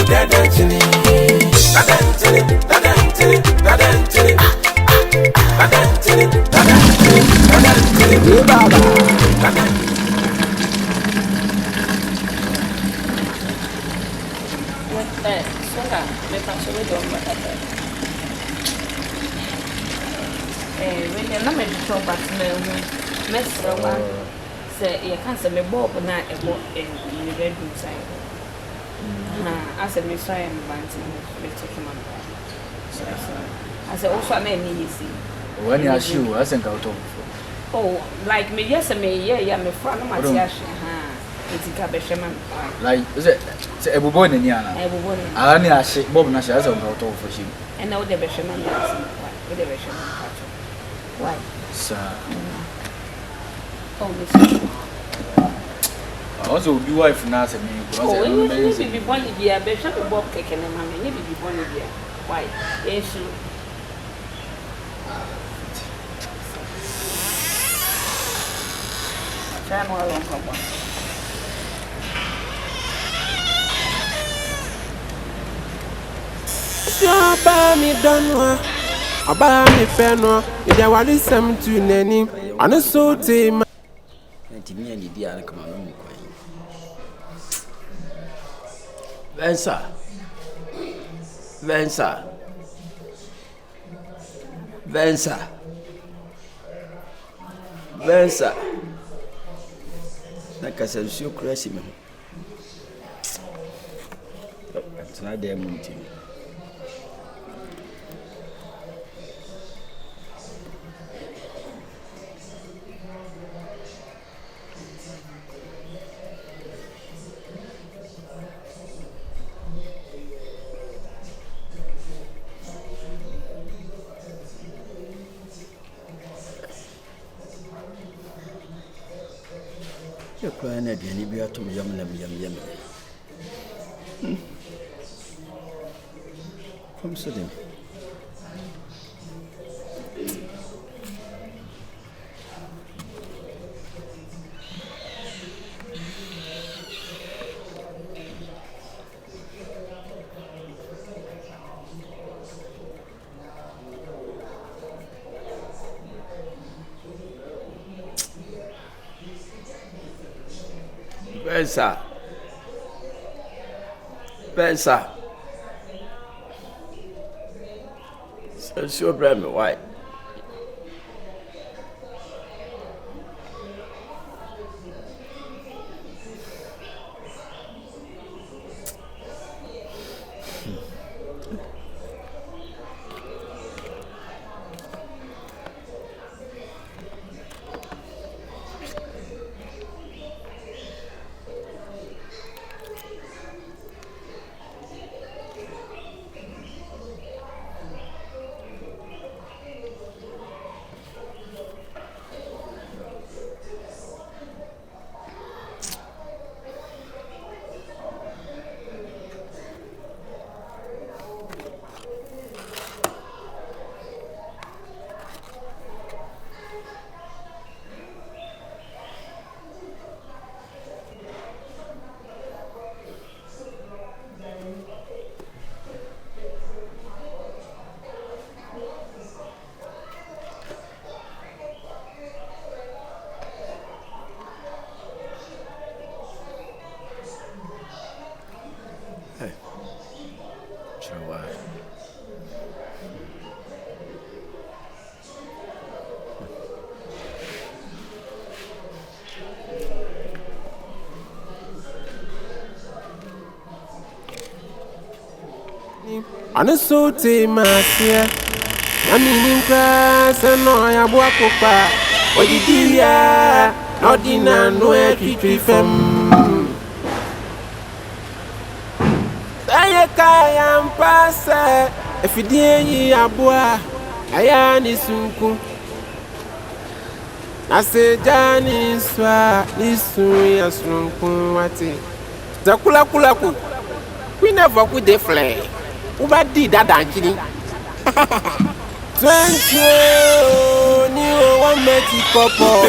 Dada Nkyene, Dada Nkyene, Dada Nkyene, Dada Nkyene, Dada Nkyene, Dada Nkyene, Dada Nkyene, Baba, Dada. Songa, me paso de domba. When na me to back me srawa say you can say me bob na e bo in the bedroom side. I said, Miss Ryan, me check him out. I said, also, I may need see. When you are sure, I think I'll talk. Oh, like me, yes, I may, yeah, my friend, my dear, it's a cabeshaman. Like, is it a bubon in Yana? I will win. I only ask Bob Nash as I'll talk for him. And now the beshaman, with the beshaman. Why, sir? Oh, Miss. Also, do wife not me. Oh, you need be born here, Bishop Bob cake and mammy, need be born here. Why, yes, you. Try more long, come on. Buy me done, I buy me penno. If you want some to nanny, and a so team. And me and the dear come on. Vensa. Like I said, so crazy, man. It's not their mountain. You're crying at the end, you are to yum. Come sit in. Bensa. So brand me white. And a so team, Marcia. I mean, class and no, I walk up. What did you hear? Not dinner, no, I treat them. I am past. If you did, I boy, I am this uncle. I say, Johnny, swa, this way as Rumpumati. The Kulaku. We never could deflate. Who did Dada Nkyene? 20 boni o wa meti kopo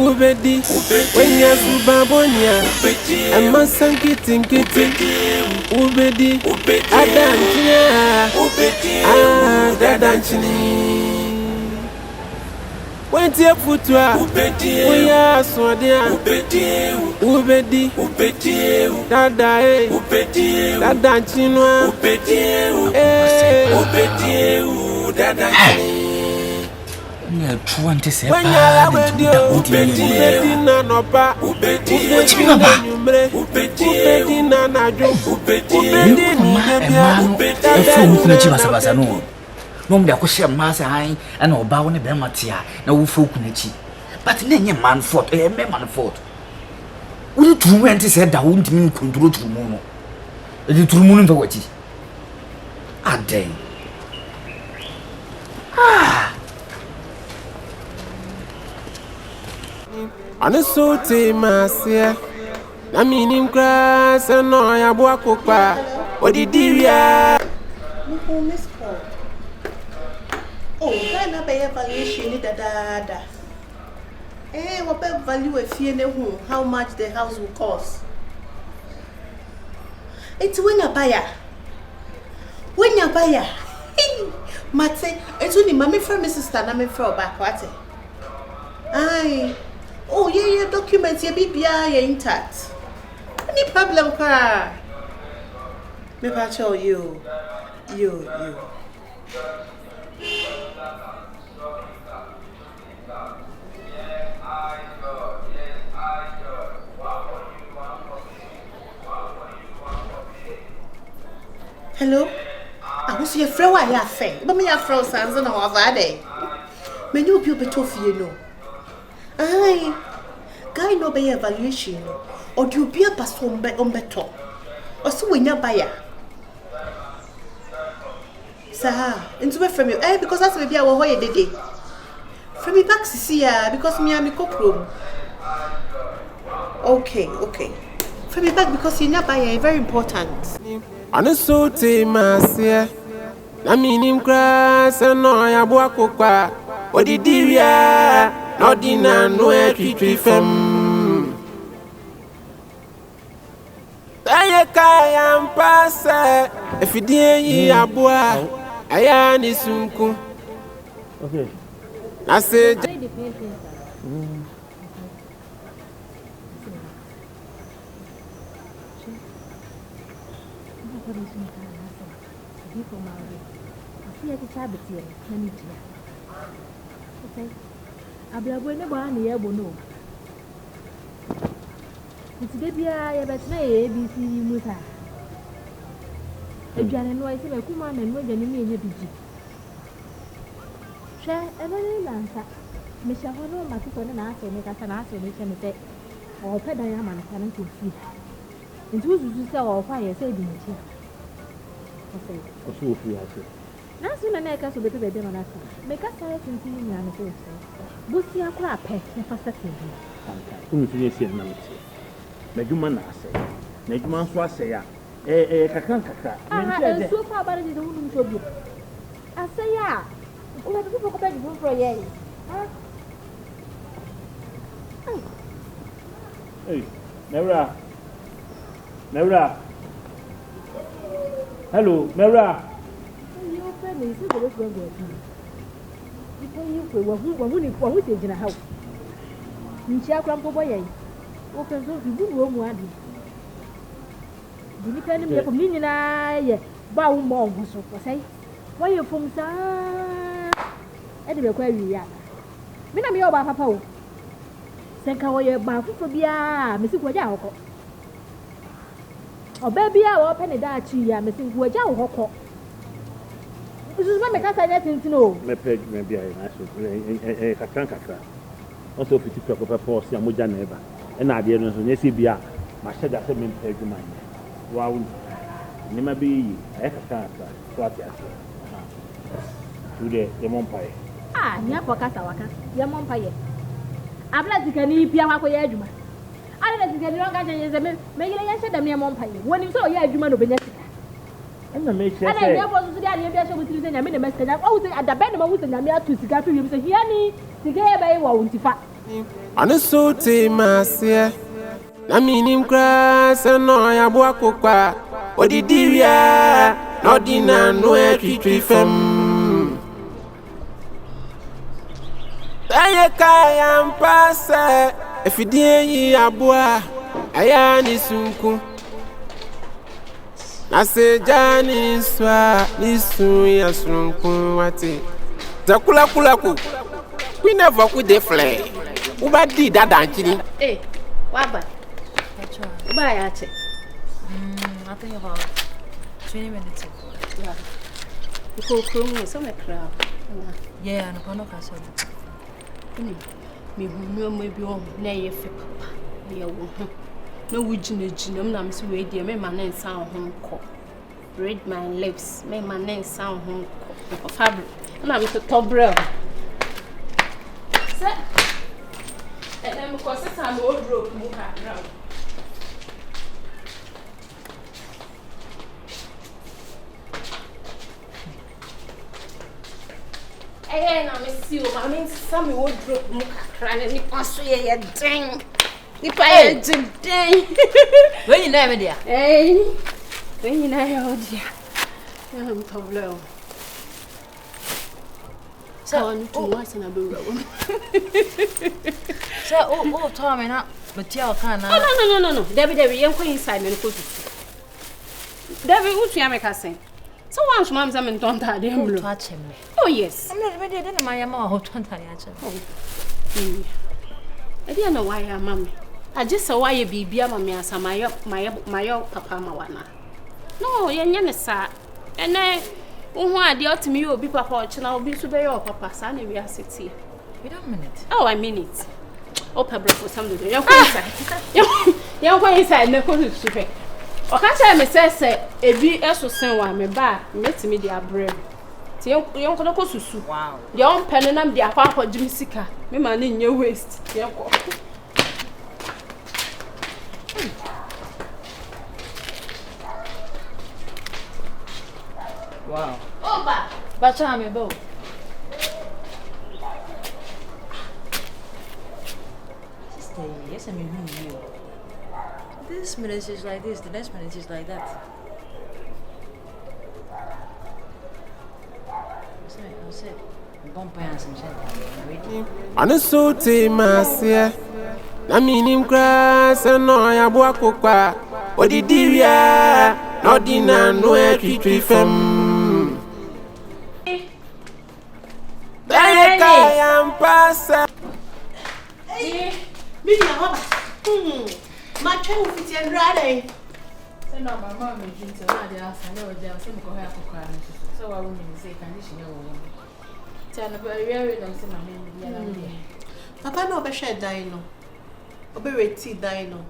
ubedi wenya subabonia ema sankiti ubedi adanchia dadanchini wenti efutua oya sodia ubedi dada dadanchino dadanchini ne 20 se pa ubedi na nopa ubedi na nyumre ubedi na najo ubedi ni bebia efu kuna chi basabasa no no mde akohye masa han na oba wo ne be matia na wo fo kuna chi but na nye man fault me man fault wo tu went se da wo ntimi control tu mu no e tu mu no mfa wachi aden Anasote masia na minim grass no ya bo akopa odidiria Miss call. Oh, Ghana by evaluation ni Dada. What value a fee ne who how much the house will cost. It's when you buy. Mate, it's only mommy from my sister na me from back what? Aye. Oh, yeah, documents, your BBI intact. Any problem, car? Maybe I tell you. Hello? I was your friend. Why are you? But me, your friend, sons, and all that day. Me, you be tough, you know. Aye, guy no be evaluation or do you be a pass on better or so when you buy sir into me from you because that's maybe our way day from me back to see ya because me am room. Okay from me back because you not buy very important Anasote masia na minim grass no ya bo akopa odidiria Nodina no etwi fem Aye kaya mpase efidie yi aboa aya ni sunku Okay na se Abrabo ne ba na ye bono. Nti de bia ye betena ye ABC muta. Edwane no ise me kuma na no gane me enye biji. Hwe enene lansa. Me sha ho no ma ti so ne na ase ne kasa na ase ne che me te. O pe dan ya ma na kan ko fi. Nti uzuzu se o fa ye se bi ne che. O so fi ase. Na so na na ka so bete be de na asa. Me ka sa tinti ni na so. Busi akwa pe na fasta tebi tanka unu tuni esi na meti meduma na ase na eduma so ase ya kakra menche so fa bare de unu mtobi ase ya o de ko ba di pro ye ha Mewra hello Mewra you friend is go go wahu se jina hawo nchi akra mpo boye o kan so bibu wo mu ade dini kan mi ko ni na ye ba wo mo ngo so ko sai wo ye fom sa e de be kwa wi ya mi na mi o ba papa o senka wo ye ba fufu bia me si ko ja hoko oba bia wo pe ne da chi ya me si ko ja hoko This me kasa nyeti no. Me page me bia na so. Kakra. Also 50 peko pause ya moja na eba. E na ade no so nyesi bia ma sheda se me page man. Wow. Ni ma bi e kakra. So ati ati. Tude ye monpae. Ni apokasa waka. Ye monpae. Abla zikani bia wa ko ye adwuma. Ale na zikani ronga je me yele ye sheda me monpae. Woni so ye adwuma no benya sika. And I never was the idea of the Yamina message. I was at the bed of the Yamia to Sigapi. You say, Yanni, the gay by won't if And a so masia. I mean, him crass and no, I walk up. What did you not dinner, no tree fem. I am pass. If you dear ye a boy, I am sunku. I say, Johnny, swa, listen, yes, runku, what it. Zakula kulaku. We never could deflay. What did that, Nkyene? Eh, Waba. Bye, Ate. I think about 20 minutes. Yeah. You go through some crowd. Yeah, and I'm not castle. Me who maybe on nay if papa. No, would you know, I'm so way, dear, may my name sound home cock. Read my lips, may my name sound home cock. Fabric, and I'm with the top bro. Sir, and then because it's an old rope, move around. Hey, now, Miss you, I mean, some wardrobe, crying, and you pass away a ding. If I had to ding. When you never there. Hey, when you know, dear. I'm so low. So, I need to watch and I'll be wrong. So, oh, Tom and up, but you can't. No. Debbie, you're going inside and go to see. Debbie, what you make us say? So once mom's I'm in don't touch him. Oh, yes. I'm not ready, then my mamma who don't tell you. I didn't know why I'm mammy. I just saw why you be mammy as my papa mawana. No, you're sir. And then, why the to me will be papa, and I'll be to be your papa, son, and we are sitting. Wait a minute. Oh, I mean it. Oh, Pablo for some day. You're going inside, no good to o ka tell me say ebi esosen wa me ba metimi dia brem ti yon ko ko susu wow yon pen nam dia kwa kwa jimi sika me ma na nye waste ye ko wow oba ba cha me bo sister yes I mean you this minute is like this, the next minute is like that. I'll say, And a so masia. I mean, him crass and no, I walk up. What did you not dinner, no tree fem. I am pass. Me, my child is in ready. Send out my mom and drink to the house. I know there was some go have to cry. So I won't say condition. Tell about very long to my name. Papa no be share dino. Obe reti dino.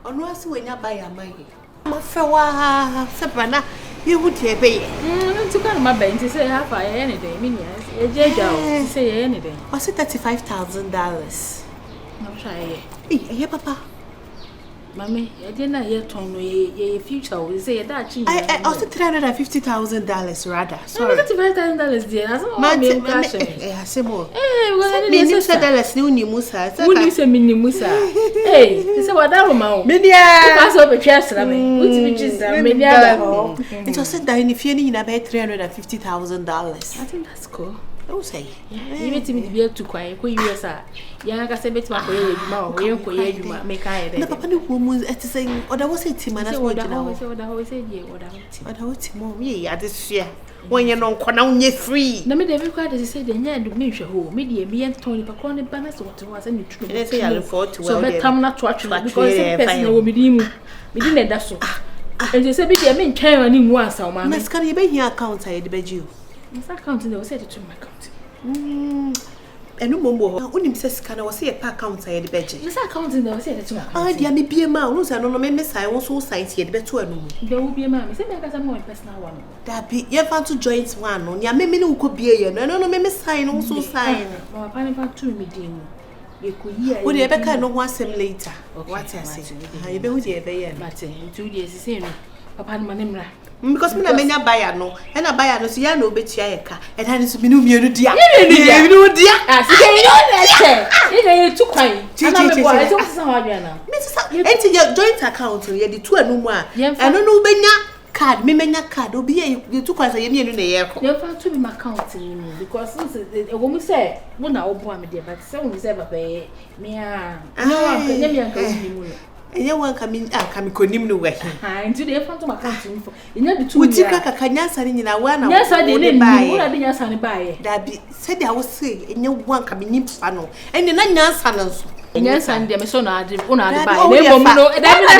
Onu asi when you buy your money. My fewa sebrana you would be. To come my bank to say half I any day. Meaning, say anything. Was it $35,000? No try. Eh, papa. Mommy, I didn't hear Tom, your future will say that. I also $350,000 rather. Sorry, $35,000, dear. That's all my cash. Eh, say more. Eh, well, you said that new Musa. Who you say mini Musa? Hey, this is what that woman. Media. Pass over chest, I mean, which is media. It was said that if you're in about $350,000. I think that's cool. Don't say. You need to be too quiet. Who you are? Young as a bit more, you make I. The papa woman at saying, or there was a team and I what I always say, what I would mom, ye, at this year. When you're not connoisseur free. No, maybe every quite as you say, the end of me, who media me and Tony Paconi Banners, what was any true. Let's say I look forward to so but come not to watch because the person will be dim. We didn't that so. And you said, I mean, carrying in once, our man. Miss, can you be here account? I beg you. Miss accounting, they will say it to my account. And no more. Only Mrs. Can I say a pack account? I beg you. Miss accounting, they will say it to my account. Ah, dear, me be a mouse. I don't know, Miss. I also sight here, but to a no. There will be a man. Say, because I'm more personal one. That be, you want to join one on your meme who could be a no, no, Miss sign also sign. My panic to me, dear. You could hear. Would you ever know once later? What I say? I be with you, Martin. 2 years, you say, Papa Manimra. Because me na menya buyer no, and a buyer no so ya no betia ye ka. And that is me no dia. You know dia. Ah, so you know that. You too kind. I'm a boy. I don't know how you are now. Enti your joint account ye the two anu mu a. And no benya card, me menya card. Obi ye too kind so ye mienu na ye ko. You found to be my account in because a woman say, "When I open me there, but some say papa me ah. No one can name me uncle. Enye wan kami konim no we. Ah, nti dey fan to my account info. Enye be two. Uti kaka kanyansa ni nyina wa na. Nyansa dey ne ni, wo na dey nyansa ne bae. Dabi, said I was say enye wan kami nimfa no. Ene na nyansa no so. Nyansa dey me so na ade, wo na ade bae. Na ebo mu no, dabi na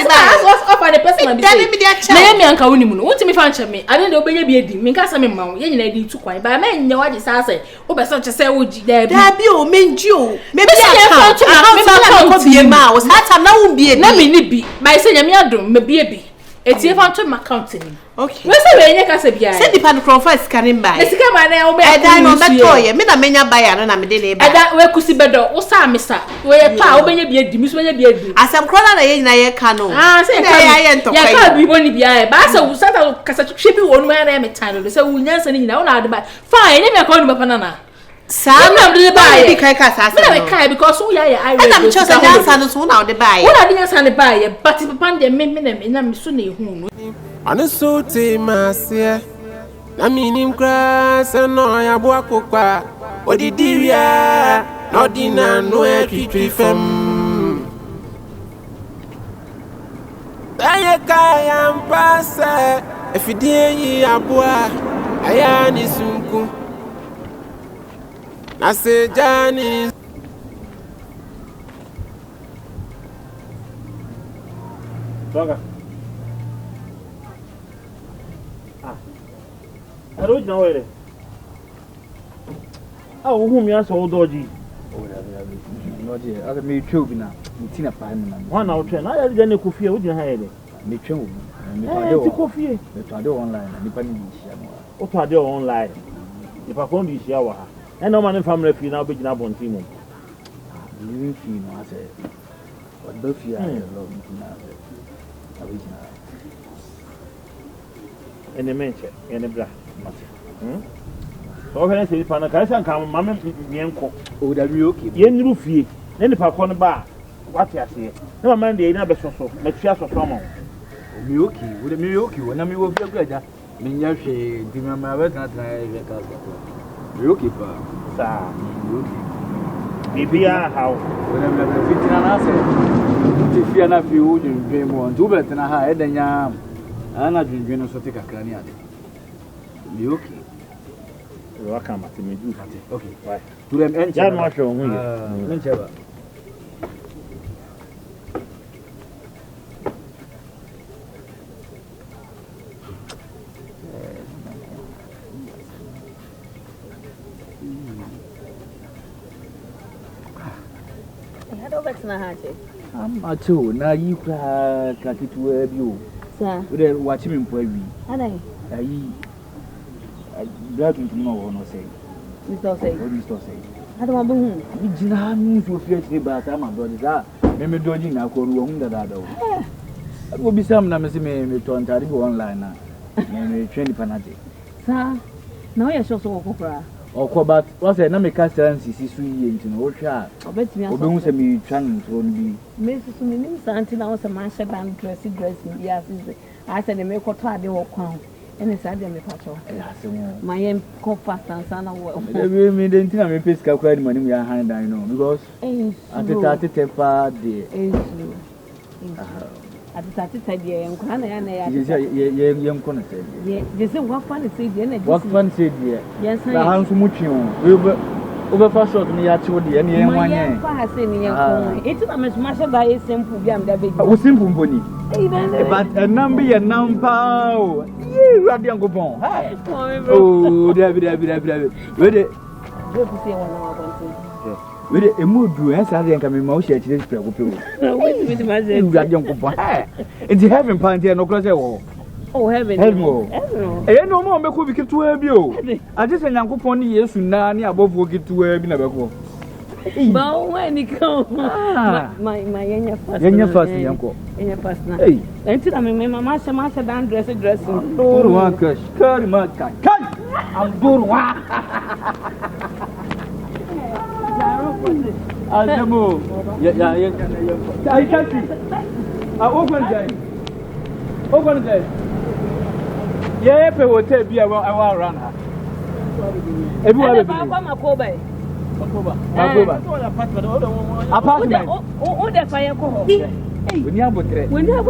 what's up the person be. Dabi me dey acha. Na me anka woni mu no. Wonti me fa nche me. Ade dey obenya bi edi. Me nka sa me ma wo. Ye nyina di tu kwan. Ba me nya waje sa say. Wo be so che say wo ji dabi. Dabi o menji o. Me bi account. Me ko bi ma o. Sa ta na wo bi edi. Na me ni bi. Ba say nya me adom me bi ebi. Eti fan to my account ni. Okay. We say we nya ka se bia. Say di pan from first scanning buy. Me sika ma na wo be. E dan no beto ye. Me na menya buy na me de na e ba. E da we kusi bedo. Wo sa me sa. We pa wo benya bia di. Mi so benya bia di. Asem krona na ye nyina ye ka no. Ah, say ka ye ntokwa. Ya ka bi boni bia e. Ba say wo sa ta kasa hwe bi wo no na me tan do. Say wo nya sa ni nyina wo na ade ba. Fine, ne me ka no ba na na. Sam na de buy. Bi kai ka sa. Me na me kai because wo ya I read. Na me chose dancer no so na de buy. Wo na de dancer ne buy. But papa de me na me so na ehu no. Anu so te masie. Na minim grass no ya bo akokwa. Odidiria no di na no etwitwi fam. Aye kaya mpase efidie yi aboa aya ni sunku. Na se jani Dada. I don't know where. Oh, whom you are so dodgy. Oh, no, dear. I made children now. It's in a pine. 1 hour train. I didn't know coffee. Would you have it? Me too. Coffee. I do online. And depending on what I do online. If I can't be shower. And no man in family fee now big up on team. You feel, I said. But both you are alone. And the mention and the black. So when I say Panaka, come, Mamma, Yanko, oh, that we okay. Yen roofy, then the park on the bar. What I say? No man, they never so, make sure for someone. Milky, would a milky when I mean, will be a greater. Minyashi, do my words not like Milky, sir. Maybe how when I'm 15 and I said, if you are not few, you dream one, do better than I had, then yam. And I drink so take a cranium. Milky. Welcome at me. Okay, bye. To them and Jan Marshall. I'm a two. Now you can't get to you. Sir, we're watching him for me. I glad to know no say. Mr. Say, Mr. Say. I don't want to be Jina to fear about my brother. Maybe dodging our room that I do. That will be some numbers me to Ontario online now. Maybe 20 fanatic. Sir, now you're so opera. Or but what's a number currency is 3 years in old child. I bet me, I'm to be trying to be. Mrs. Minim Santin, I was a master band dressing yes. I said, they make a try the walk on. And it's Adam Patrol. My aim called fast and son of well. We made the entire me piece calculating money we are hand, I know, because at the 30 temper day. At the 30 day, and Kana and young Connor said, yes, what fun is it? What fun said, yes, I am so much over first shot me at you, and the one year. It's a much master by a simple young David. I was simple pony. But a number, you are the young coupon. Oh, David. Ready? With a mood, do as I think I'm in motion to this people. Wait, my young coupon. It's heaven, Panty, no closer. Oh, heaven, and no more make we get to have you. I just an uncle pony, yes, Nani above working to have been a But when you come, my fast. Yanko. Hey, Until I mean, my master down dressing. Door one cash, carry my car. I'm door one. I'll move. Yeah. I can't see. I open there. Yeah, pay will take be a while runner. Everyone, apartment. Oh, the fire. When you have